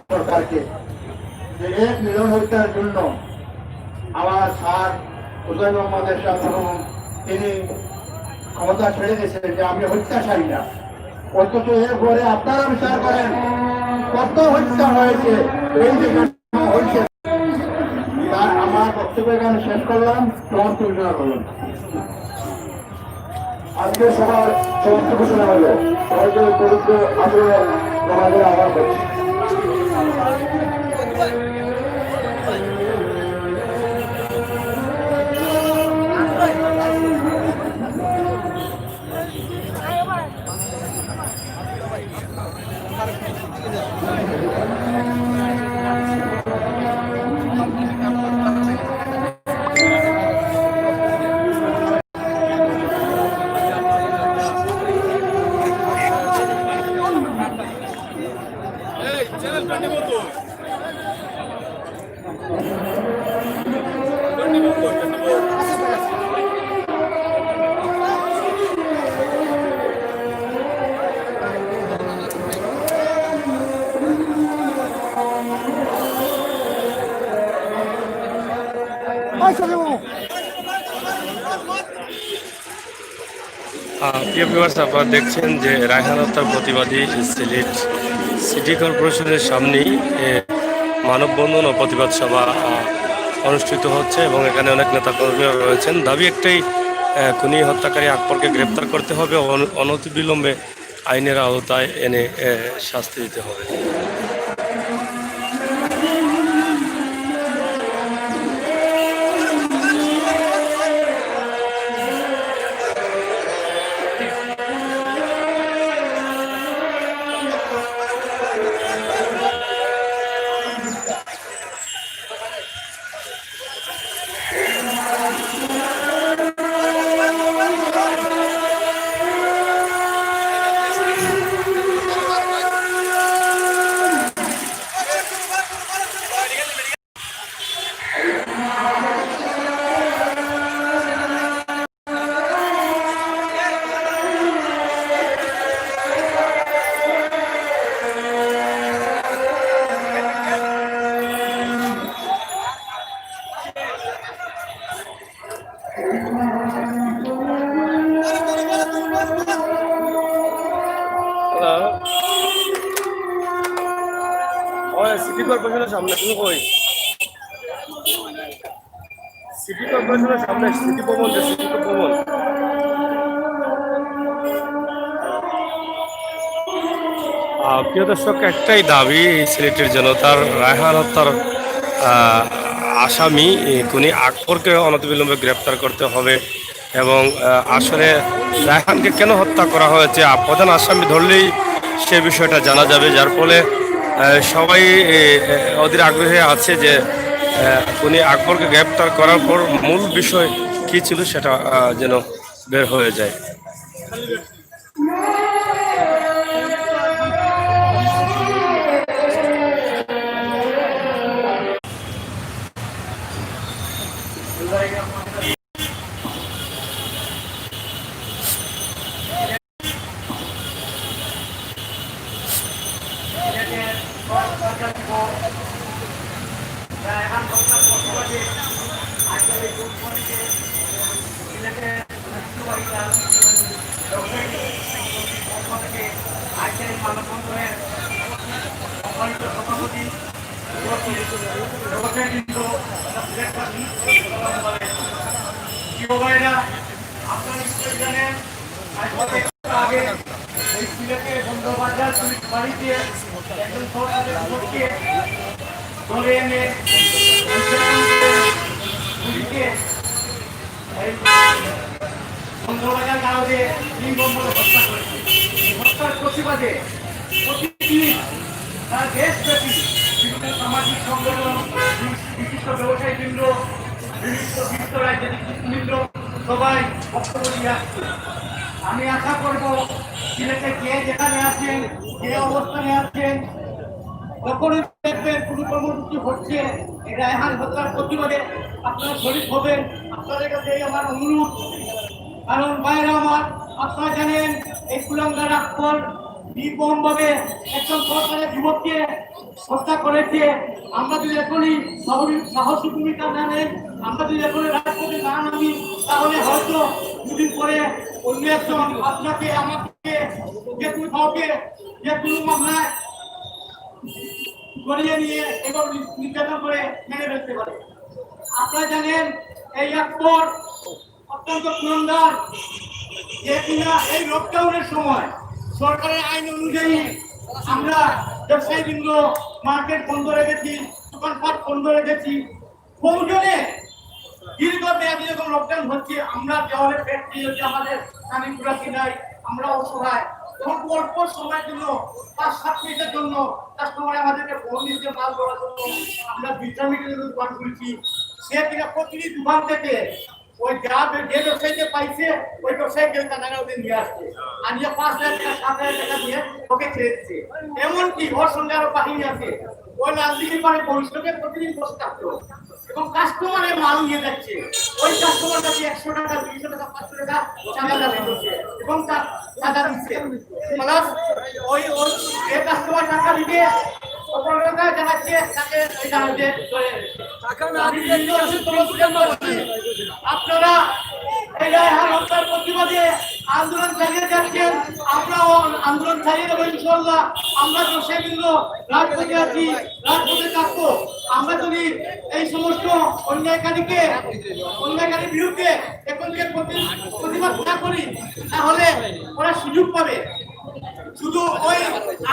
সরকারকে যে এক মিলন হত্যার জন্য আমার স্যার হুসাইন মোহাম্মদ এরশাদ তিনি ক্ষমতা ছেড়ে গেছেন যে আমি হত্যাশালী না, অথচ এরপরে আপনারা বিচার করেন কত হত্যা হয়েছে, এই যে হয়েছে। আমার বক্তব্য এখানে শেষ করলাম, সমাপ্ত ঘোষণা করলাম। আজকে সবার সমাপ্ত ঘোষণা হলো, সবাইকে পবিত্র আন্দোলন আমাদের আহ্বান করছি। প্রিয় ভিউয়ার্স, আপনারা দেখছেন যে রায়হান হত্যার প্রতিবাদী সিলেট সিটি কর্পোরেশনের সামনেই মানববন্ধন ও প্রতিবাদ সভা অনুষ্ঠিত হচ্ছে এবং এখানে অনেক নেতাকর্মীরা রয়েছেন। দাবি একটাই, খুনি হত্যাকারী আকবরকে গ্রেপ্তার করতে হবে, অনতিবিলম্বে আইনের আওতায় এনে শাস্তি দিতে হবে। সিটি কর্পোরেশনের সামনে তুমি কই? সিটি কর্পোরেশনের সামনে সিটি ভবন, সিটি ভবন। প্রিয় দর্শক, একটাই দাবি সিলেটের জনতার, রায়হান হত্যার আসামি খুনি আকবরকে অনতিবিলম্বে গ্রেপ্তার করতে হবে এবং আসলে রায়হানকে কেন হত্যা করা হয়েছে প্রধান আসামি ধরলেই সে বিষয়টা জানা যাবে, যার ফলে সবাই অধীর আগ্রহে আছে যে খুনি আকবরকে গ্রেপ্তার করার পর মূল বিষয় কী ছিল সেটা যেন বের হয়ে যায়। হত্যার প্রতিবাদে প্রতিদিন সারা দেশব্যাপী বিভিন্ন সামাজিক সংগঠন, বিশিষ্ট ব্যবসায়ী কেন্দ্র, বিভিন্ন রাজনৈতিক কেন্দ্র সবাই বক্তব্য দিয়ে আসছে। আমি আশা করব সিলেটে কে যেখানে আছেন, যে অবস্থানে আছেন, যখনই দেখবেন কোনো কর্মসূচি হচ্ছে রায়হান হত্যার প্রতিবাদে আপনারা শরীর হবেন। আপনাদের কাছে আমার অনুরোধ, কারণ বাইরে আমার আপনারা জানেন এই কুলাঙ্গার আকবর নির্মমভাবে একজন সরকারের যুবককে হত্যা করেছে, আমরা যদি এখনই সাহসী ভূমিকা না নেই, আমরা যদি এখনই রাজপথে না নামি, তাহলে হয়তো দুদিন পরে অন্য একজন আপনাকে আমাকে যে কোনো কাউকে যে কোনো মামলায় গড়িয়ে নিয়ে এবং নির্যাতন করে মেরে ফেলতে পারে। আপনারা জানেন এই আকবর অত্যন্ত পুরন্দর, যে কিনা এই লকডাউনের সময় সরকারের আইন অনুযায়ী আমরা ব্যবসায়ীবৃন্দ মার্কেট বন্ধ রেখেছি, দোকানপাট বন্ধ রেখেছি। প্রয়োজনে দীর্ঘমেয়াদী যখন লকডাউন হচ্ছে, আমরা দেওয়ালে পেট দিয়ে আমাদের কানে কুড়াচ্ছি নাই, আমরা অসহায়। তখন অল্প সময়ের জন্য 5-7 মিনিটের জন্য কাস্টমার আমাদেরকে ফোন দিতে মাল দেওয়ার জন্য আমরা 20 মিনিটের দোকান খুলছি। সে কিনা প্রতিটি দোকান থেকে ওই যে ব্যবসায়ীকে পাইছে ওই ব্যবসায়ীকে টাকা ওদের নিয়ে আসছে, আর নিয়ে 5,000 টাকা 7,000 টাকা দিয়ে ওকে ছেড়ে দিচ্ছে। এমনকি ওর সঙ্গে আরো বাহিনী আছে, ওই লালদিঘির পারে বৈষ্ণবে প্রতিদিন বসে থাকতো এবং কাস্টমারের মাল নিয়ে যাচ্ছে। ওই কাস্টমার কাছে 100 টাকা 200 টাকা 500 টাকা চাঁদা দাবি করছে এবং চাঁদা দিচ্ছে। প্লাস ওই যে কাস্টমার টাকা দিবে জানাচ্ছে তাকে ওই জানাচ্ছে আপনারা এই রায়হান হত্যার প্রতিবাদে আন্দোলন চালিয়ে যাচ্ছেন, আমরাও আন্দোলন চালিয়ে যাবো ইনশাআল্লাহ। আমরা তো সেগুলো রাজপথে আছি, রাজপথে থাকবো। আমরা যদি এই সমস্ত অন্যায়কারীর বিরুদ্ধে এখন যে প্রতিবাদ না করি, তাহলে ওরা সুযোগ পাবে। শুধু ওই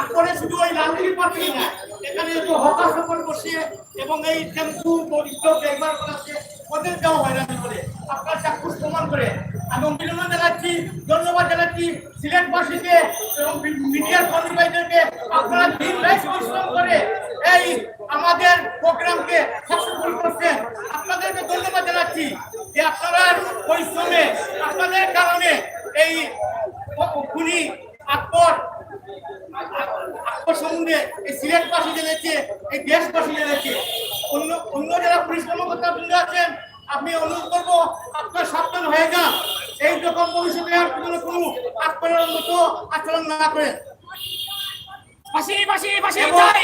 আকবরে শুধু ওই লালদিঘির পাশে না, এখানে একটু হকার সকল বসে এবং এই টেম্পু বরিষ্ঠ ড্রাইভার আছে, ওদের যাওয়া হয়রানি করে আপনার চাক্ষুষ প্রমাণ করে। আমি অভিনন্দন জানাচ্ছি, ধন্যবাদ জানাচ্ছি সিলেটবাসীকে এবং মিডিয়ার কর্মীদেরকে। আপনারা দিন রাত পরিশ্রম করে এই আমাদের প্রোগ্রামকে সাকসেসফুল করছেন, আপনাদেরকে ধন্যবাদ জানাচ্ছি যে আপনারা পরিশ্রমে আপনাদের কারণে এই খুনি আকবর সম্বন্ধে এই সিলেটবাসী জেনেছে, এই দেশবাসী জেনেছে। অন্য যারা পুলিশ কর্মকর্তা বৃন্দ আছেন, আমি অনুরোধ করবো আপনার সাবধান হয়ে যান, এই রকম ভবিষ্যতে আর কোনো আকবরের মতো আচরণ না করেন। ফাঁসি ফাঁসি ফাঁসি চাই,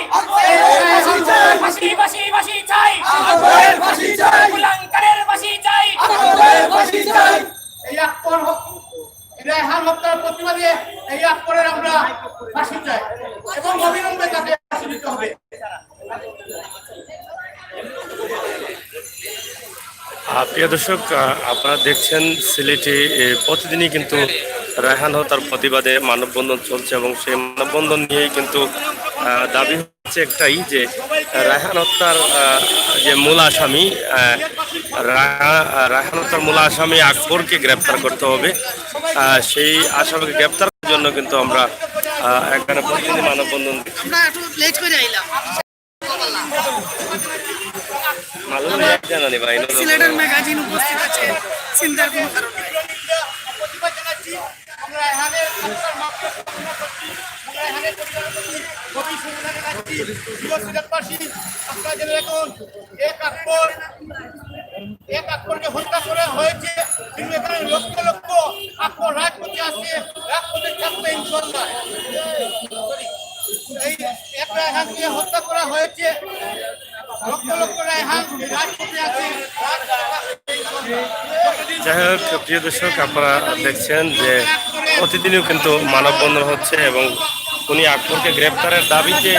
ফাঁসি ফাঁসি ফাঁসি চাই, কুলাঙ্কারের ফাঁসি চাই, এই আকবর রায়হান হত্যার প্রতিবাদে এই আকবরের আমরা ফাঁসি চাই এবং অবিলম্বে তাকে ফাঁসি দিতে হবে। প্রিয় দর্শক, আপনারা দেখছেন সিলেটে প্রতিদিনই কিন্তু রায়হান হত্যার প্রতিবাদে মানববন্ধন চলছে এবং সেই মানববন্ধন নিয়েই কিন্তু দাবি হচ্ছে একটাই যে রায়হান হত্যার যে মূল আসামি রায়হান হত্যার মূল আসামি আকবরকে গ্রেপ্তার করতে হবে। সেই আসামিকে গ্রেপ্তার করার জন্য কিন্তু আমরা এখানে প্রতিদিনই মানববন্ধন সিলেটের ম্যাগাজিন উপস্থিত আছে, চিন্তার কোনো কারণ নেই। প্রতিবাদ জানাচ্ছি, আমরা রায়হানের হত্যার মামলা কামনা করছি, আমরা রায়হানের পরিবারের প্রতি গভীর সমবেদনা জানাচ্ছি। প্রিয় সিলেটবাসী, আপনারা জেনে রাখুন, এক আকবরকে হত্যা করা হয়েছে, কিন্তু এখানে লক্ষ লক্ষ আকবর রাজপথে আছে, রাজপথে থাকবে ইনশাআল্লাহ। এই এক রায়হানকে হত্যা করা হয়েছে, লক্ষ লক্ষ রায়হান রাজপথে আছে। যাই হোক, প্রিয় দর্শক, আপনারা দেখছেন যে প্রতিদিনও কিন্তু মানববন্ধন হচ্ছে এবং উনি আকবরকে গ্রেপ্তারের দাবিতে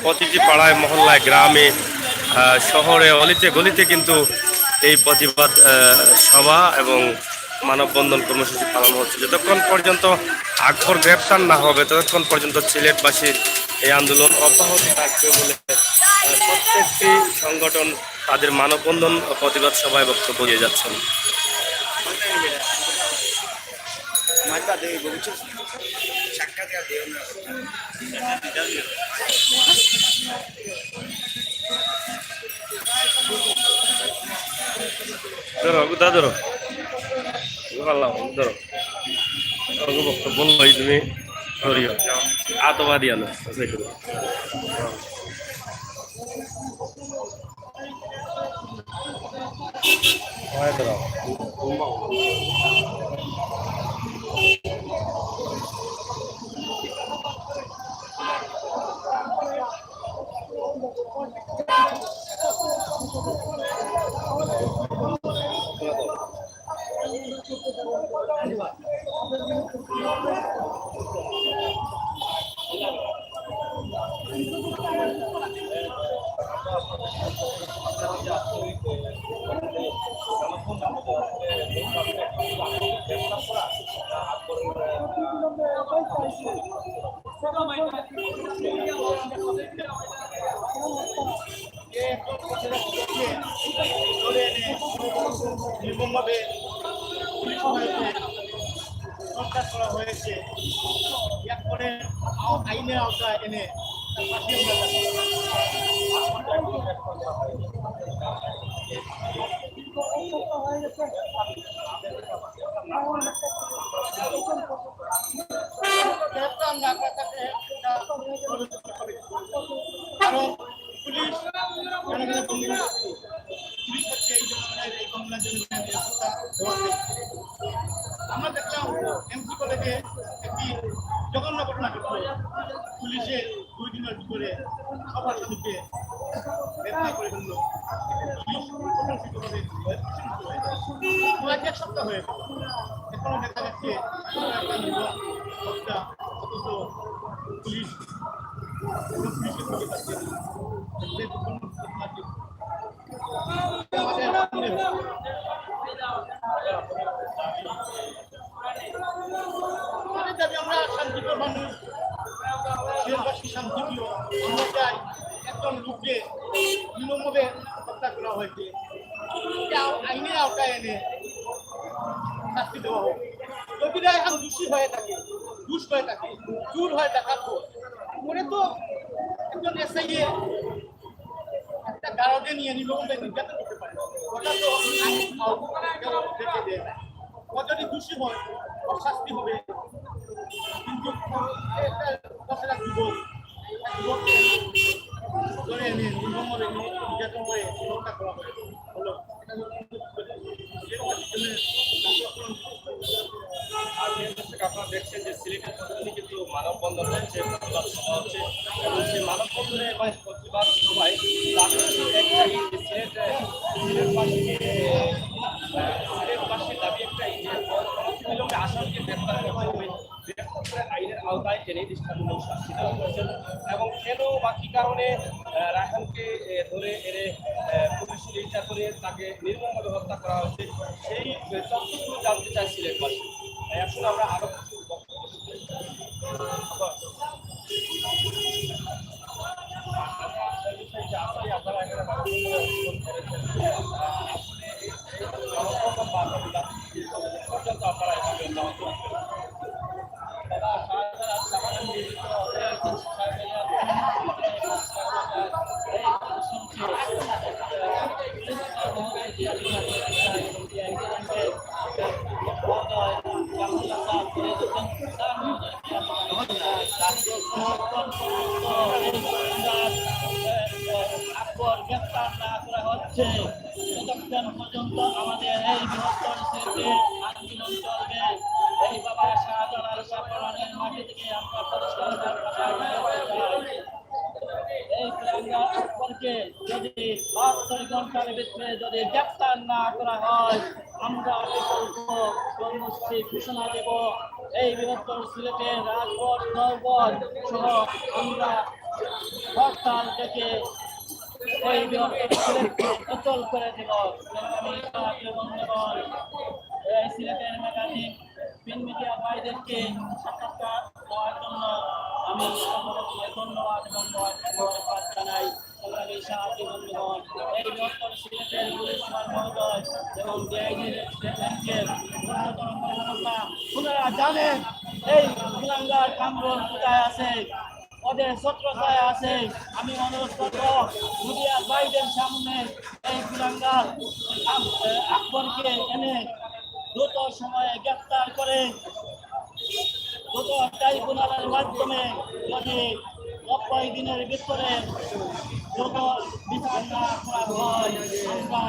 প্রতিটি পাড়ায় মহল্লায় গ্রামে শহরে অলিতে গলিতে কিন্তু এই প্রতিবাদ সভা এবং মানববন্ধন কর্মসূচি পালন হচ্ছে। যতক্ষণ পর্যন্ত আকবর গ্রেপ্তার না হবে ততক্ষণ পর্যন্ত সিলেটবাসীর এই আন্দোলন অব্যাহত থাকবে বলে প্রত্যেকটি সংগঠন তাদের মানববন্ধন ও প্রতিবাদ সভায় বক্তব্য দিয়ে যাচ্ছেন। ধরো ধরো ধরো বক্তব্য তুমি ধরিও আতবাদী আনো নির্মমভাবে পুলিশ বাহিনীতে হত্যা করা হয়েছে, এক করে আইনের আওতায় এনে তার ফাঁসি কারণ পুলিশ পুলিশ হচ্ছে এই জন্য এই মামলার জন্য আমরা দেখলাম এমসি কলেজে একটি জঘন্য ঘটনা ঘটল। পুলিশের 2 দিনের ভিতরে সবার সাথে গ্রেফতার করে ফেলল। এক সপ্তাহ হয়ে এখনো দেখা যাচ্ছে অথচ পুলিশ আমরা শান্তিপ্রিয় মানুষ, দেশবাসী শান্তিপ্রিয়। আমরা চাই একজন লোককে নির্মমভাবে হত্যা করা হয়েছে, আইনের আওতায় এনে শাস্তি দেওয়া হোক। যদি এখন দোষী হয়ে থাকে, দুষ হয়ে থাকে, চুর হয়ে দেখাতো পরে তো একজন এসআই একটা গারদে নিয়ে নির্মমভাবে নির্যাতন করতে পারে, ওটা তো দেখে দেয় না। ও যদি দোষী হয় ওর শাস্তি হবে, কিন্তু একটা যুবক ধরে এনে নির্মমভাবে নির্যাতন করে হত্যা করা হলো। আপনারা দেখছেন যে সিলেটের প্রতিদিনই কিন্তু মানববন্ধন হচ্ছে, প্রতিবাদ সভা হচ্ছে এবং সেই মানববন্ধনে এবং প্রতিবাদ সভায় সিলেটবাসীর দাবি একটাই যে অনতিবিলম্বে আসামিকে গ্রেফতার করতে হবে, গ্রেফতার করে আইনের আওতায় এনে দৃষ্টান্তমূলক শাস্তি দেওয়া হয়েছে। এবং কেন বা কী কারণে রায়হানকে ধরে এনে পুলিশ চিকিৎসা করে তাকে নির্মমভাবে হত্যা করা হয়েছে সেই তথ্যগুলো জানতে চাই সিলেটবাসী। এখন আমরা আরো কিছু বক্তব্য আপনারা এখানে পর্যন্ত আপনারা গ্রেফতার না করা হচ্ছে ততক্ষণ পর্যন্ত আমাদের এই বৃহত্তর সিলেটে আন্দোলন চলবে। এই বাবা শাহজালাল শাহজালালের মাটি থেকে আমরা পরিষ্কার এই তিরঙ্গা সম্পর্কে যদি 72 ঘন্টার ভিতরে যদি গ্রেফতার না করা হয় আমরা বিকল্প কর্মসূচি ঘোষণা দেব। এই বৃহত্তর সিলেটের রাজপথ নৌপথ সহ আমরা হরতাল থেকে এই বৃহত্তর সিলেটকে অচল করে দেব। বন্ধুগণ, এই সিলেটের ম্যাগাজিন প্রিন্ট মিডিয়া ভাইদেরকে সাক্ষাৎকার দেওয়ার জন্য আমি ধন্যবাদ এবং ধন্যবাদ জানাই। বন্ধুগণ, এই বৃহত্তর সিলেটের পুলিশ মহোদয় এবং ডিআইজির স্টেটমেন্টের অন্যতম প্রধানতা ওনারা জানেন এই কুলাঙ্গার কামরুল কোথায় আছে, ওদের ছত্রছায়া আছে। আমি অনুরোধ করব মিডিয়া ভাইদের সামনে এই কুলাঙ্গার আকবরকে এনে দ্রুত সময়ে গ্রেফতার করে দ্রুত ট্রাইব্যুনালের মাধ্যমে যদি 90 দিনের ভিতরে দ্রুত বিচার না করা হয় আমরা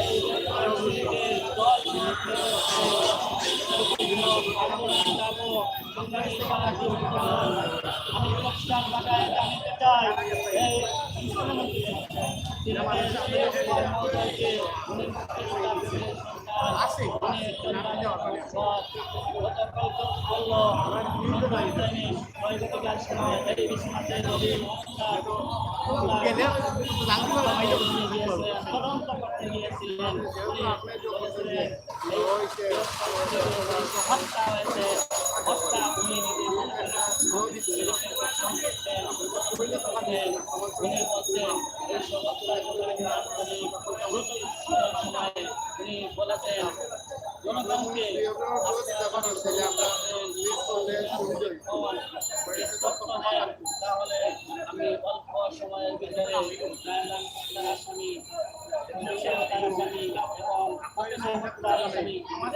এই দল আমি পরিষ্কার বাজায় জানাতে চাই এই মুখ্যমন্ত্রী তদন্ত করতে গিয়েছিলেন হত্যা হয়েছে হত্যা উনি উনি বলছেন এই সমস্ত সময়ে উনি বলেছেন জনগণকে তাহলে আমি অল্প সময়ের ভিতরে আসামি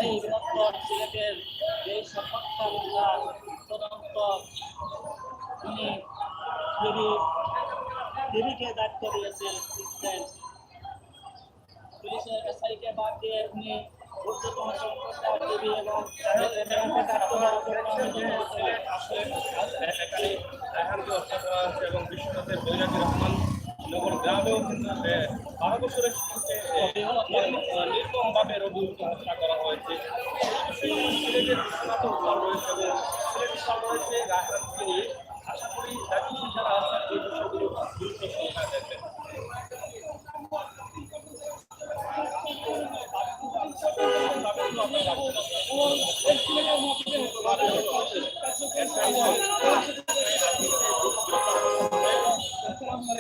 এই বৃহত্তর সিলেটের এই সব হত্যা মামলার তদন্ত উনি দেবীকে দায়িত্ব দিয়েছেন পুলিশের এসআইকে বাদ দিয়ে উনি ঊর্ধ্বতন সংস্থা দেবী এবং এবং বিশ্বনাথের বৈরাগী রহমান নগর গ্রামেও কিন্তু 12 বছরের নির্মমভাবে রবি হত্যা করা হয়েছে। সিলেটের বিশ্বনাথ রয়েছে এবং সিলেটের সাল রয়েছে রাজনীতি নিয়ে। আশা করি রাজনীতি যারা আছেন এই বিষয়গুলো গুরুত্ব সহকারে দেখবেন।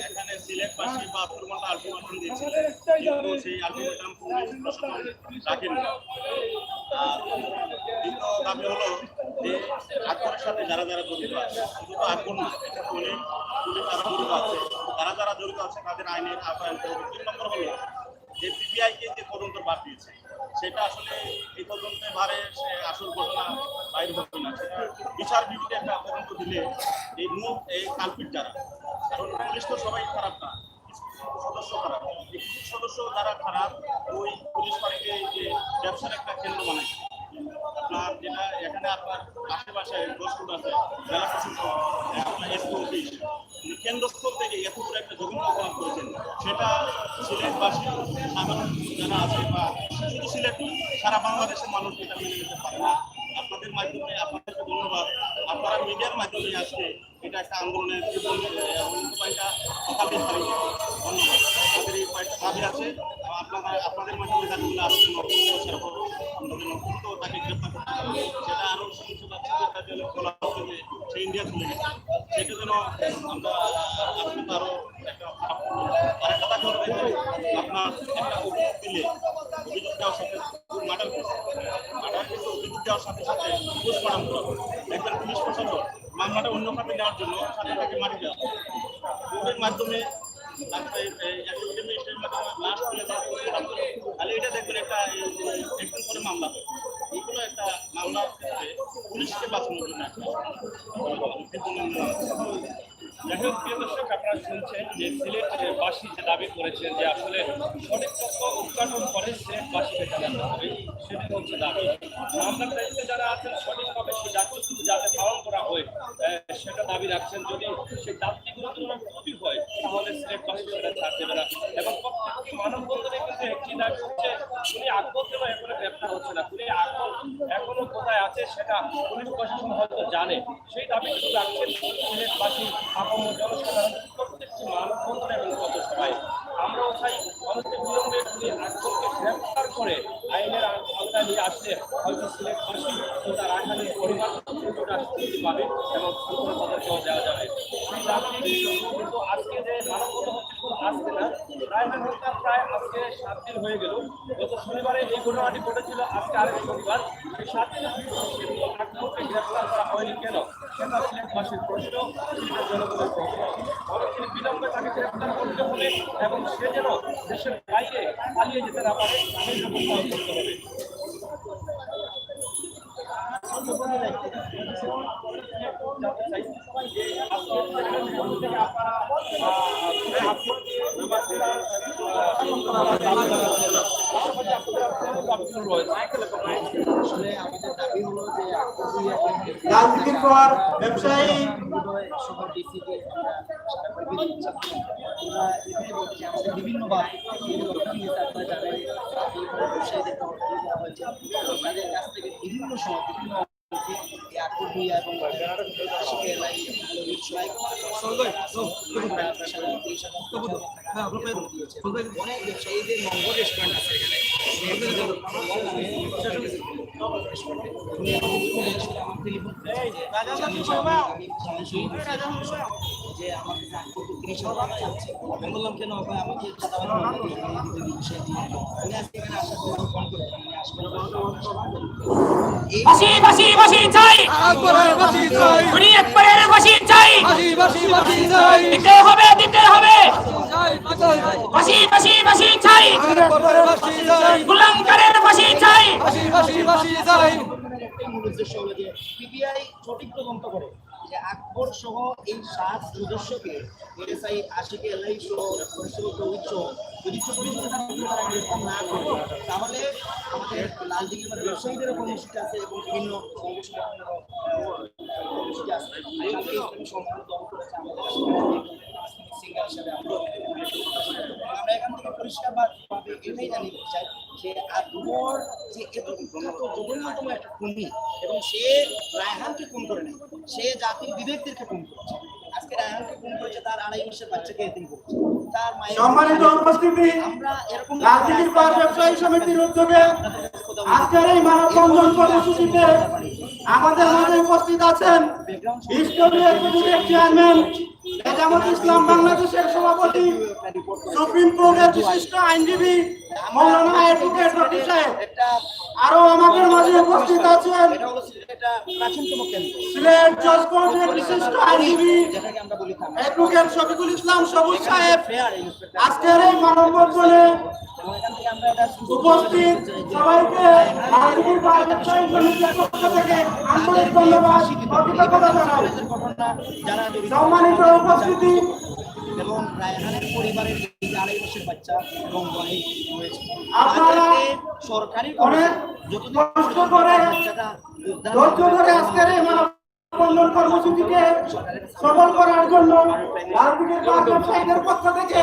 এখানে সিলেটবাসী 72 ঘন্টা আলটিমেটাম দিয়েছিলেন, কিন্তু সেই আলটিমেটাম পুলিশ প্রশাসন রাখেনি। দ্বিতীয় দাবি হলো যে আকবরের সাথে যারা যারা জড়িত আছে, শুধু তো আকবর না, এটা পুলিশ যারা জড়িত আছে, যারা যারা জড়িত আছে তাদের আইনের আওতায় আনতে হবে। 3 নম্বর হলো যে পিবিআইকে যে তদন্ত ভার দিয়েছে, সেটা আসলে এই তদন্তের ভারে সে আসল ঘটনা বাইরে হবে না, সেটা বিচার বিভাগে একটা তদন্ত দিলে এই কালপিট যারা, কারণ পুলিশ তো সবাই খারাপ না, সদস্য খারাপ, এই কিছু সদস্য যারা খারাপ ওই পুলিশ বাড়িকে যে ব্যবসার একটা কেন্দ্র বানাইছে। আপনার যেটা এখানে আপনার আশেপাশে দোষপুর আছে, জেলা প্রশাসন, এসপি অফিস, কেন্দ্রস্থল থেকে এত বড় একটা জঘন্য অপরাধ করেছেন, সেটা সিলেটবাসী সাধারণ যারা আছে বা শুধু সিলেট সারা বাংলাদেশের মানুষ এটা মেনে নিতে পারে না। আপনাদের মাধ্যমে আপনাদেরকে ধন্যবাদ, আপনারা মিডিয়ার মাধ্যমে আজকে এটা একটা আন্দোলনের কয়েকটা কথা বের করে ধন্যবাদ। আমাদের এই কয়েকটা দাবি আছে, আপনাদের মাধ্যমে দাবিগুলো আরো যেন সেরকম দ্রুত তাকে গ্রেপ্তার করতে পারে, সেটা আরো সহিংস যাচ্ছে যেটা যেন বলা হচ্ছে যে সে ইন্ডিয়া চলে গেছে, সেটা যেন আমরা আসলে তো আরো একটা আরেকটা দাবি হলো আপনার একটা অভিযোগ দিলে অভিযোগ দেওয়ার সাথে মার্ডার কিন্তু অভিযোগ দেওয়ার সাথে সাথে পোস্টমর্টম করা হবে। একজন পুলিশ প্রশাসন মামলাটা অন্য খাতে নেওয়ার জন্য সাথে তাকে মারি দেওয়া কোর্টের মাধ্যমে তাহলে এটা দেখবেন একটা একদিন করে মামলা হয়। এইগুলো একটা মামলা পুলিশকে বাঁচানোর জন্য যাই হোক, প্রিয় দর্শক, আপনারা শুনছেন যে সিলেটবাসী যে দাবি করেছেন যে আসলে সঠিক তথ্য উদ্ঘাটন করে সিলেটবাসীকে জানাতে হবে, সেটি হচ্ছে দাবি। মামলার দায়িত্বে যারা আছেন সঠিকভাবে সেই দায়িত্বটুকু যাতে পালন করা হয় সেটা দাবি রাখছেন। যদি সেই দাবিগুলো ত্রুটি হয় তাহলে সিলেটবাসী সেটা ছাড় দেবে না। এবং প্রত্যেকটি মানববন্ধনে কিন্তু একটি দাবি হচ্ছে উনি আকবর কেন এখনো গ্রেপ্তার হচ্ছে না, উনি আকবর এখনো কোথায় আছে সেটা পুলিশ প্রশাসন হয়তো জানে, সেই দাবিটুকু রাখছেন সিলেটবাসী জনসাধারণ প্রত্যেকটি মানববন্ধন এবং পথসভায়। আমরাও চাই অনেক বিলম্বে আকবরকে গ্রেপ্তার করে আইনের আওতায় নিয়ে আসলে হয়তো সিলেটবাসী ও তার রাজধানীর পরিবার কিছুটা শান্তি পাবে এবং তাদেরকেও দেওয়া যাবে। সেই দাবি কিন্তু আজকে যে মানববন্ধন হচ্ছে শুধু আজকে না, রায়হান হত্যা প্রায় আজকে 7 দিন হয়ে গেল। গত শনিবারে এই ঘটনাটি ঘটেছিল, আজকে আরেক শনিবার। এই 7 দিনের কিন্তু আকবরকে গ্রেপ্তার করা হয়নি কেন, সেটা সিলেটবাসীর প্রশ্ন, সিলেটের জনগণের প্রশ্ন। অনেকদিন বিলম্বে তাকে গ্রেপ্তার করতে হবে এবং সে যেন দেশের বাইরে পালিয়ে যেতে না পারে সেই ব্যবস্থা করতে হবে। রাজনীতির পর ব্যবসায়ী আমরা এখানে বলতে চাই আমাদের বিভিন্নভাবে আপনারা যারা ব্যবসায়ীদের দেওয়া হয়েছে তাদের কাছ থেকে বিভিন্ন সময় বিভিন্ন আগ্রহী এবং অনেক ব্যবসায়ীদের মঙ্গল রেস্টুরেন্ট আছে যে আমাকে আমি বললাম কেন আমাকে ফাঁসি ফাঁসি ফাঁসি চাই উনি একবারের ফাঁসি চাই দিতে হবে ফাঁসি ফাঁসি ফাঁসি চাই গুলামকারের ফাঁসি চাই মূল উদ্দেশ্য হলো যে পিবিআই সঠিক তদন্ত করে যে আকবর সহ এই 7 সদস্যকে এসআই আশিক এলআই সহ উচ্চ যদি 24 ঘন্টার মধ্যে তারা গ্রেফতার না করে তাহলে আমাদের লালদিঘির ব্যবসায়ীদের কর্মসূচি আছে এবং বিভিন্ন কর্মসূচি আছে সম্পূর্ণ দল করেছে আমাদের সিঙ্গার হিসাবে আমরা এখান থেকে পরিষ্কার ভাবে এটাই জানিয়ে চাই যে আকবর যে এত বিখ্যাত জঘন্যতম একটা খুনি এবং সে রায়হানকে খুন করে নেয়, সে জাতির বিবেকদেরকে খুন করেছে। আজকে রায়হানকে খুন করেছে, তার 2.5 বছর বাচ্চাকে এতিম করেছে, তার মায়ের সম্মানিত উপস্থিতি, আমরা এরকম রাজনীতির পার ব্যবসায়ী সমিতির উদ্যোগে আজকের এই মানববন্ধন কর্মসূচিতে আমাদের মাঝে উপস্থিত আছেন হিস্টোরি এক্সিকিউটিভ চেয়ারম্যান এজামত ইসলাম বাংলাদেশের সভাপতি, সুপ্রিম কোর্টের বিশিষ্ট আইনজীবী মৌলানা অ্যাডভোকেট রফি সাহেব। আরো আমাদের মাঝে উপস্থিত আছেন প্রাচীনতম কেন্দ্র সিলেট জজ কোর্টের বিশিষ্ট আইনজীবী অ্যাডভোকেট শফিকুল ইসলাম সবুজ সাহেব। আজকের এই মানববন্ধনে উপস্থিত সবাইকে রাজনীতির পার ব্যবসায়ী সমিতির পক্ষ থেকে আন্তরিক ধন্যবাদ ও কৃতজ্ঞতা জানাই। সম্মানিত উপস্থিতি এবং রায়হানের পরিবারের এই 2.5 বছর বাচ্চা এবং বয়স হয়েছে, আপনারা সরকারি অনেক কষ্ট করে ধৈর্য ধরে আজকের এই মানববন্ধন কর্মসূচিকে সফল করার জন্য রাজনীতির পার ব্যবসায়ীদের পক্ষ থেকে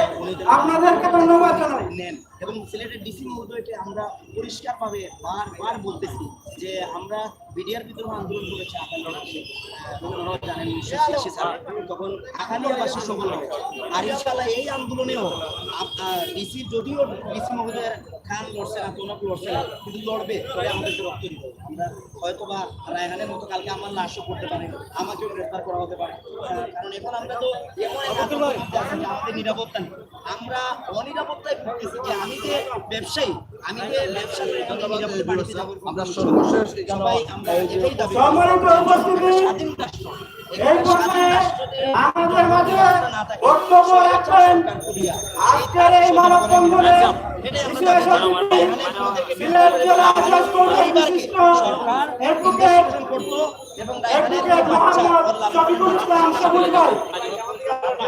আপনাদেরকে ধন্যবাদ জানাই। নেন এবং সিলেটের ডিসি মহোদয়কে আমরা পরিষ্কারভাবে বারবার বলতেছি যে আমরা বিডিআর বিদ্রোহ আন্দোলন করেছি আপনারা জানেন 1986 সালে, তখন আখালিয়াবাসী সফল হয়েছে। আর ইনশাআল্লাহ এই আন্দোলনেও ডিসি যদিও ডিসি মহোদয়ের খান লড়ছে না, কোনো লড়ছে না, কিন্তু লড়বে, তবে আমাদেরকে রক্ত দিতে হবে। আমরা হয়তো বা রায়হানের মতো কালকে আমার লাশও করতে পারে, আমাকেও গ্রেফতার করা হতে পারে, কারণ এখন আমরা তো আমাদের নিরাপত্তা নেই, আমরা অনিরাপত্তায় ভুগতেছি। যে আমি যে ব্যবসায়ী, আমি যে ব্যবসা করে নিরাপত্তা বাড়িতে যাবো, আমরা সবাই আমরা এটাই দাবি করি। সম্মানিত উপস্থিতি, এই পর্যায়ে আমাদের মাঝে বক্তব্য রাখবেন আজকের এই মানববন্ধনে বিশেষ অতিথি সিলেট জেলা জজ কোর্টের বিশিষ্ট অ্যাডভোকেট মোহাম্মদ শফিকুল ইসলাম সবুজ ভাই।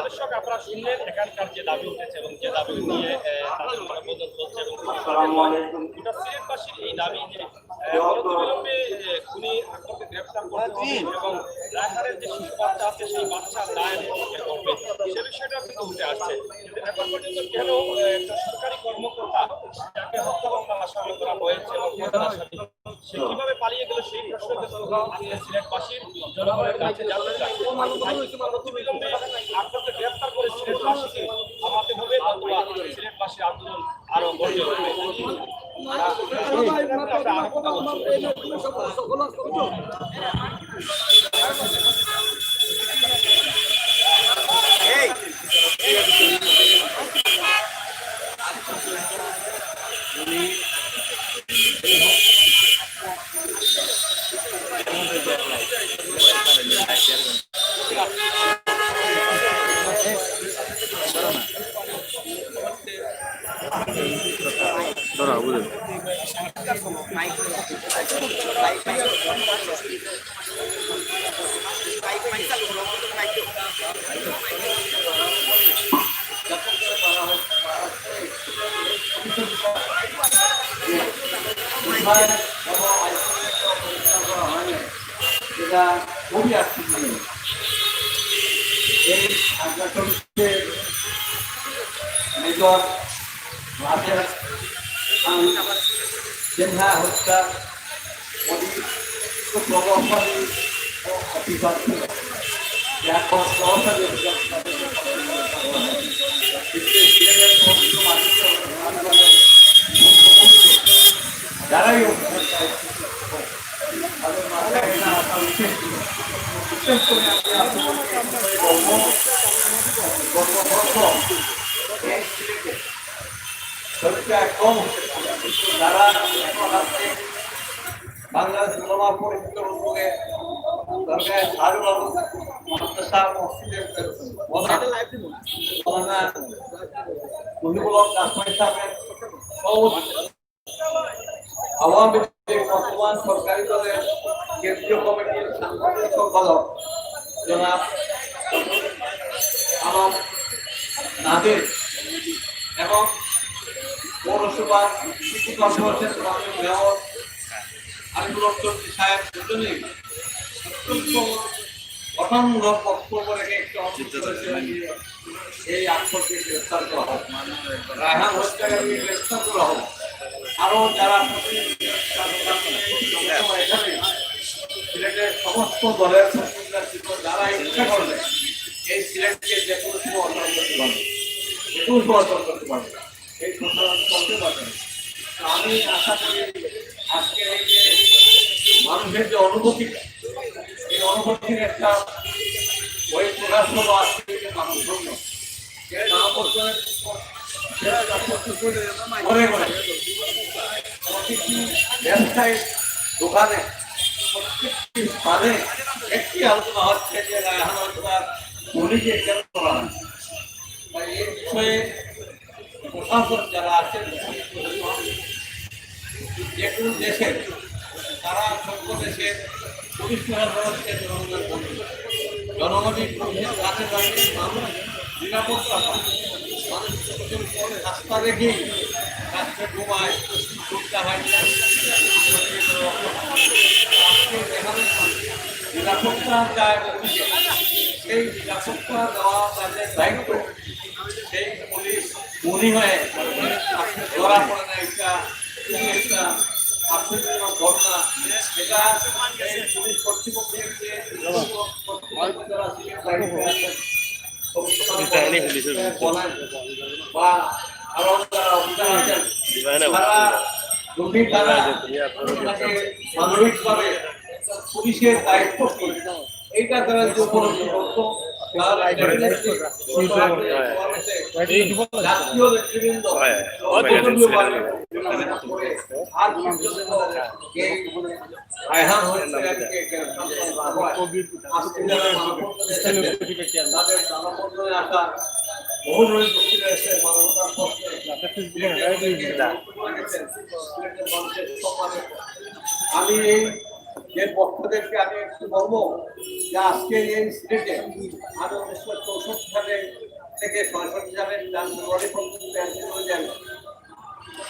দর্শক, আপনারা শুনলেন এখানকার যে দাবি উঠেছে এবং যে দাবি নিয়ে তাদের মানববন্ধন চলছে এবং গোটা সিলেটবাসীর এই দাবি যে অনতিবিলম্বে খুনি আকবরকে গ্রেফতার করতে হবে এবং রায়হানের যে শিশু বাচ্চা আছে সেই বাচ্চার দায় করবে, সে বিষয়টা কিন্তু উঠে আসছে। কিন্তু এখন পর্যন্ত কেন একটা সরকারি কর্মকর্তা যাকে হত্যা মামলা আসামি করা হয়েছে এবং সে কিভাবে পালিয়ে গেল সেই প্রশ্ন কিন্তু আজকে সিলেটবাসীর জনগণের কাছে জানতে চাই। অনতিবিলম্বে আকবরকে গ্রেফতার করে সিলেটবাসীকে থামাতে হবে, অথবা সিলেটবাসীর আন্দোলন আরো গড়ে উঠবে। যেটা খুবই আশ্চর্য, এই ভিতর রাতের সিনহা হত্যা প্রভাবশালী ও অফিসার ছিল এখন সহসারী যারাই তাদের মাথায় এটা আসা উচিত ছিল। বিশেষ করে আমি আপনাদেরকে এই সিলেটে সংখ্যা কম হতে পারে, কিন্তু যারা এখন আছে বাংলাদেশ উলামা পরিষদের উদ্যোগে দরগায় ঝাড়ু বাবু মাদ্রাসা মসজিদের প্রধান মৌলানা মুজিবুল হক কাসমাই সাহেবের সভাপতি, আওয়ামী লীগ বর্তমান সরকারি দলের কেন্দ্রীয় কমিটির সাংগঠনিক সম্পাদক জনাব আমার নাদের এবং পৌরসভা সিটি কর্পোরেশন মেয়র আলিমুল হক চৌধুরী সাহেব দুজনেই অত্যন্ত গঠনমূলক বক্তব্য রেখে একটি অনুষ্ঠিত এই আক্ষরকে গ্রেফতার করা হোক, রায়হান হত্যাকারী গ্রেফতার করা হোক, আরো যারা এখানে সিলেটের সমস্ত দলের যারা ইচ্ছা করবে এই সিলেটকে যে কোনো সময় অর্জন করতে পারবে, যে কোনো সময় অর্জন করতে পারবে, এই ঘটনা চলতে পারবে। আমি আশা করি আজকে এই যে মানুষের যে অনুভূতিটা, এই অনুভূতির একটা বই প্রকাশ হলো আজকে যে মানুষ ধন্য ব্যবসায়ী দোকানে প্রত্যেকটি স্থানে একটি আলোচনা হচ্ছে যে রায়হান হত্যার গুলিকে কেন করা হয়। তাই এই বিষয়ে প্রশাসন যারা আছেন যে কোনো দেশের তারা সভ্য দেশের পুলিশ প্রশাসন হচ্ছে জনগণের পুলিশের কাছে দাঁড়িয়ে মানুষ নিরাপত্তা পায়, মানুষ রাস্তা রেখেই রাস্তায় ঘুমায় টুকটা হয় নিরাপত্তা যায় সেই নিরাপত্তা দেওয়া তাদের দায়িত্ব সেই পুলিশ মনে হয় ধরা পড়ে না। একটা একটা আশ্চর্যজনক ঘটনা, এটা এই পুলিশ কর্তৃপক্ষের যে বা আরো যারা অফিসার আছেন তারা যদি তারা মানবিকভাবে পুলিশের দায়িত্ব কি এইটা তারা যে উপলব্ধি করতো জাতীয় নেতৃবৃন্দ রায়হান তাদের জনবন্ধনে আসা বহু নৈতিক এসে মানবতার আমি এই যে বক্তাদেরকে আমি একটু বলবো যে আজকে এই সিলেটে আমি 1964 সালে থেকে সরকারি জানেন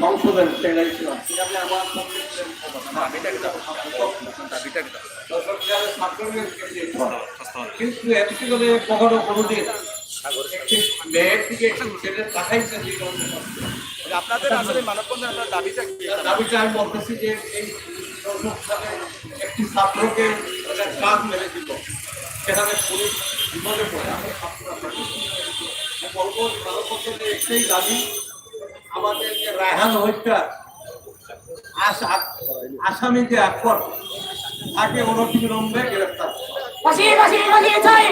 সংসদের সেক্রেটারি ছিলাম, সেখানে আমার কিন্তু এমপি বলে কখনো কোনোদিন মেয়ের দিকে ছেলে পাঠাইছে। আপনাদের আসলে মানববন্ধনের দাবিটা কি? দাবিটা আমি বলতেছি যে এই সালে একটি ছাত্রকে কাজ মেরে দিল, সেখানে পুলিশ বিপদে পড়ে। আমি বলবো মানববন্ধনের একটাই দাবি, আমাদের যে রায়হান হত্যা আসামি যে আকবর তাকে অনতিবিলম্বে গ্রেফতার। ফাঁসি ফাঁসি ফাঁসি চাই,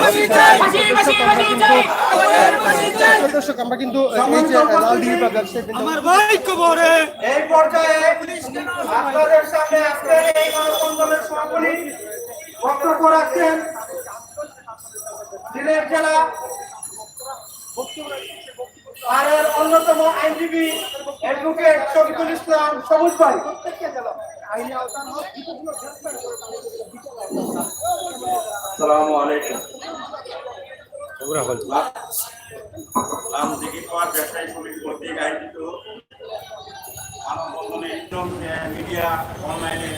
ফাঁসি চাই, ফাঁসি ফাঁসি ফাঁসি চাই। দর্শক আমরা কিন্তু লালদিঘি আমার ভাই কবরে এই পর্যায়ে আপনাদের সামনে আজকের এই মানববন্ধনের সভাপতি বক্তব্য রাখছেন সিলেট জেলা আর এর অন্যতম আইনজীবী অ্যাডভোকেট শফিকুল ইসলাম সবুজ ভাই। আসসালামু আলাইকুম। লালদিঘি পাড় ব্যবসায়ী সমিতি কর্তৃক আয়োজিত মানববন্ধনে মিডিয়া অনলাইনে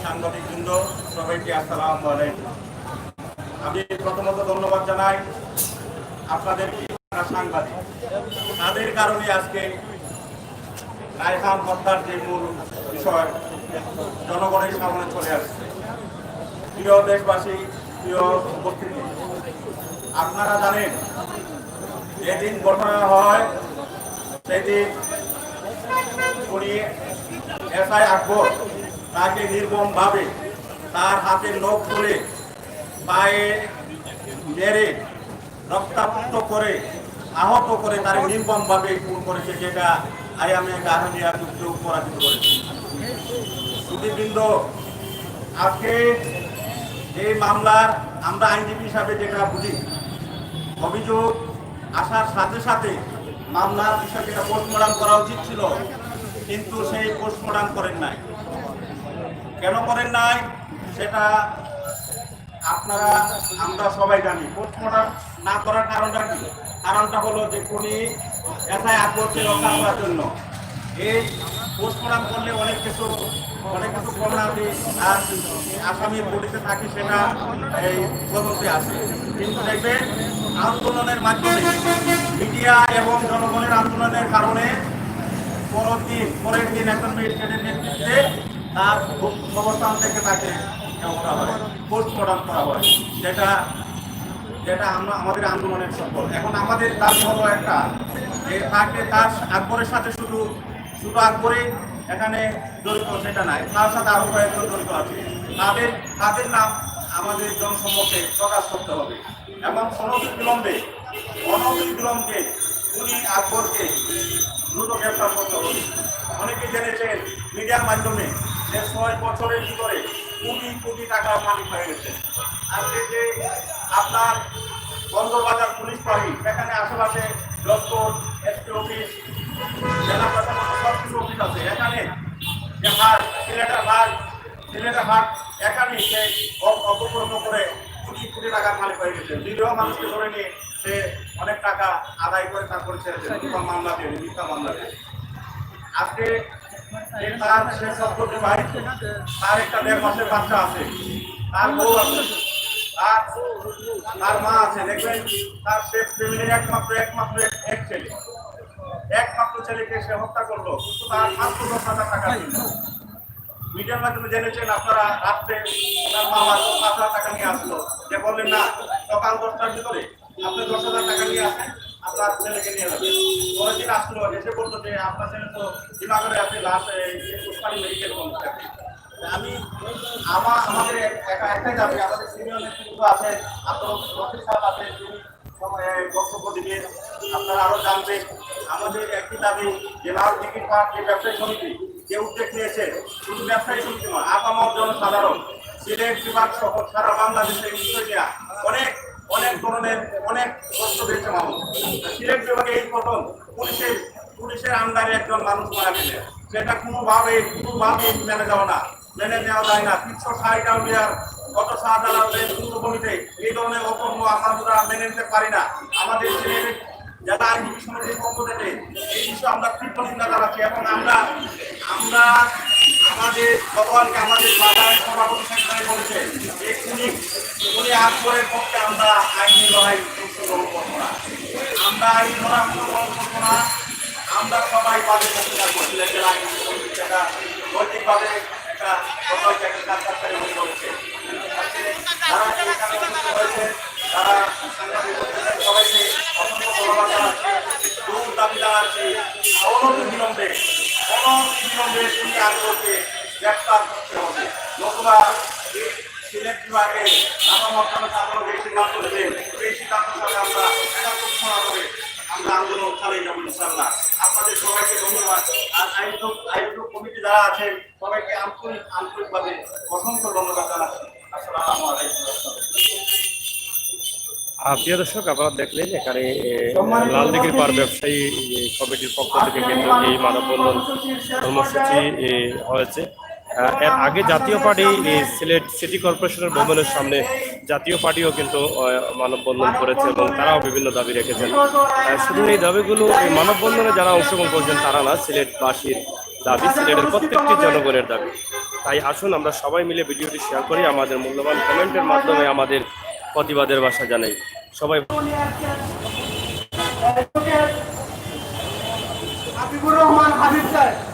সাংবাদিক বৃন্দ সবাইকে আসসালামু আলাইকুম। আমি প্রথমত ধন্যবাদ জানাই আপনাদের সাংবাদিক, তাদের কারণে আজকে রায়হান হত্যার যে মূল বিষয় জনগণের সামনে চলে আসছে। প্রিয় দেশবাসী, প্রিয় উপস্থিতি, আপনারা জানেন যেদিন ঘটনা হয় সেদিন উনি এসআই আকবর তাকে নির্মমভাবে তার হাতের নখ তুলে পায়ে মেরে রক্তাক্ত করে আহত করে তার নির্মমভাবে খুন করেছে, যেটা আইয়ামে গাহানিয়া যুদ্ধ পরাজিত করেছে। সুধীবৃন্দ, আজকে এই মামলার আমরা আইনজীবী হিসাবে যেটা বুঝি, অভিযোগ আসার সাথে সাথে মামলার বিষয়ে যেটা পোস্টমর্টম করা উচিত ছিল, কিন্তু সেই পোস্টমর্টম করেন নাই। কেন করেন নাই সেটা আপনারা আমরা সবাই জানি। পোস্টমর্টম না করার কারণটা কি? কারণটা হলো যে উনি এসআই আকবরকে রক্ষা করার জন্য। এই পোস্টমর্টম করলে অনেক কিছু করোনাতে আর আসামির বডিতে থাকে, সেটা এই তদন্তে আসে। কিন্তু দেখবেন আন্দোলনের মাধ্যমে মিডিয়া এবং জনগণের আন্দোলনের কারণে পরের দিন একজন ম্যাজিস্ট্রেটের নেতৃত্বে তার অবস্থান থেকে তাকে করা হয়, পোস্টমর্টম করা হয়, যেটা আমরা আমাদের আন্দোলনের সফল। এখন আমাদের দাবি হলো একটা, যে তাকে তার আকবরের সাথে শুধু আকবরই এখানে জড়িত সেটা নাই, তার সাথে আরো কয়েকজন জড়িত আছে। তাদের নাম আমাদের জনসম্মুখে প্রকাশ করতে হবে এবং অনতিবিলম্বে উনি আকবরকে দ্রুত গ্রেফতার করতে হবে। অনেকে জেনেছেন মিডিয়ার মাধ্যমে যে 6 বছরের ভিতরে কোটি টাকার মালিক হয়ে গেছে। আজকে যে আপনার বন্দরবাজার পুলিশ ফাঁড়ি, সেখানে আশেপাশে দপ্তর, এসপি অফিস, জেলা প্রশাসন সব কিছু অফিস আছে। এখানে যে হাট, সিলেটের হাট, এখানে সে অপকর্ম করে কোটি টাকার মালিক হয়ে গেছে। নিরীহ মানুষকে ধরে নিয়ে সে অনেক টাকা আদায় করে তারপরে ছেড়েছে মিথ্যা মামলা দিয়ে। আজকে তার সে সম্পত্তি ভাই, তার একটা 1.5 মাসের বাচ্চা আছে, তার বউ আছে, তার মা আছে। দেখবেন তার সে ফ্যামিলির একমাত্র ছেলেকে সে হত্যা করলো, কিন্তু তার মাত্র 10,000 টাকা দিল। মিডিয়ার মাধ্যমে জেনেছেন আপনারা, রাত্রে তার মামা 5,000 টাকা নিয়ে আসলো, যে বললেন না সকাল 10টার ভিতরে আপনি 10,000 টাকা নিয়ে আসেন, আপনার ছেলেকে নিয়ে যাবেন। পরের দিন আসলো, এসে বলতো যে আপনার ছেলে তো দিমাগরে আছে, লাশ পুষ্পারি মেডিকেল কলেজে। আমাদের একটাই দাবি, আমাদের সিনিয়র নেতৃত্ব আছেন, আপনার রফিক সাহেব আছেন, বক্তব্য দিবেন, আপনারা আরো জানবেন। আমাদের একটি দাবি যে লাল টিকিট পার্ক যে ব্যবসায়ী সমিতি যে উদ্যোগ নিয়েছে, শুধু ব্যবসায়ী সমিতি নয়, আপামর জনসাধারণ, সিলেট বিভাগ সহ সারা বাংলাদেশে বিষয় নিয়ে অনেক ধরনের অনেক কষ্ট পেয়েছে মানুষ। সিলেট বিভাগে এই প্রথম পুলিশের আন্ডারে একজন মানুষ মারা গেলে, সেটা কোনোভাবে মেনে নেওয়া যায় না। 360 আউলিয়ার গত শাহজালালের পূর্বভূমিতে এই ধরনের অকর্ম আমরা মেনে নিতে পারি না। আমাদের সিলেট জেলা আইনজীবী সমিতির পক্ষ থেকে এই বিষয়ে আমরা তীব্র নিন্দা জানাচ্ছি এবং আমরা আমাদের ভগবানকে আমাদের বাজারের সভাপতি সেখানে বলেছে যে উনি আকবরের পক্ষে আমরা আইনি লড়াই অংশগ্রহণ করবো না, আমরা আইনি লড়াই অংশগ্রহণ করবো না। আমরা সবাই বাজেট করছিলেন জেলা আইনজীবী সমিতি, সেটা নৈতিকভাবে একটা কাজকারী হয়ে পড়েছে। তারা হয়েছে, তারা সবাইকে অসংখ্য ধন্যবাদ জানাচ্ছি, দাবি জানাচ্ছি অনতিবিলম্বে তিনি আকবরকে গ্রেফতার করতে হবে, নতুবা সিলেট বিভাগে যে সিদ্ধান্ত নেবেন সেই সিদ্ধান্তের সাথে আমরা এটা ঘোষণা করে আমরা আন্দোলন চালিয়ে যাবো ইনশাআল্লাহ। আপনাদের সবাইকে ধন্যবাদ। আর আয়োজক কমিটি যারা আছেন সবাইকে আন্তরিকভাবে অসংখ্য ধন্যবাদ জানাচ্ছি। আসসালামু আলাইকুম। প্রিয় দর্শক, আপনারা দেখলেন এখানে লালদিঘির পার ব্যবসায়ী কমিটির পক্ষ থেকে কিন্তু এই মানববন্ধন কর্মসূচি হয়েছে। এর আগে জাতীয় পার্টি সিলেট সিটি কর্পোরেশনের ভবনের সামনে জাতীয় পার্টিও কিন্তু মানববন্ধন করেছে এবং তারাও বিভিন্ন দাবি রেখেছেন। শুধু এই দাবিগুলো এই মানববন্ধনে যারা অংশগ্রহণ করছেন তারা না, সিলেটবাসীর দাবি, সিলেটের প্রত্যেকটি জনগণের দাবি। তাই আসুন আমরা সবাই মিলে ভিডিওটি শেয়ার করি, আমাদের মূল্যবান কমেন্টের মাধ্যমে আমাদের প্রতিবাদের ভাষা জানাই। সবাই হাবিবুর রহমান হাবিব স্যার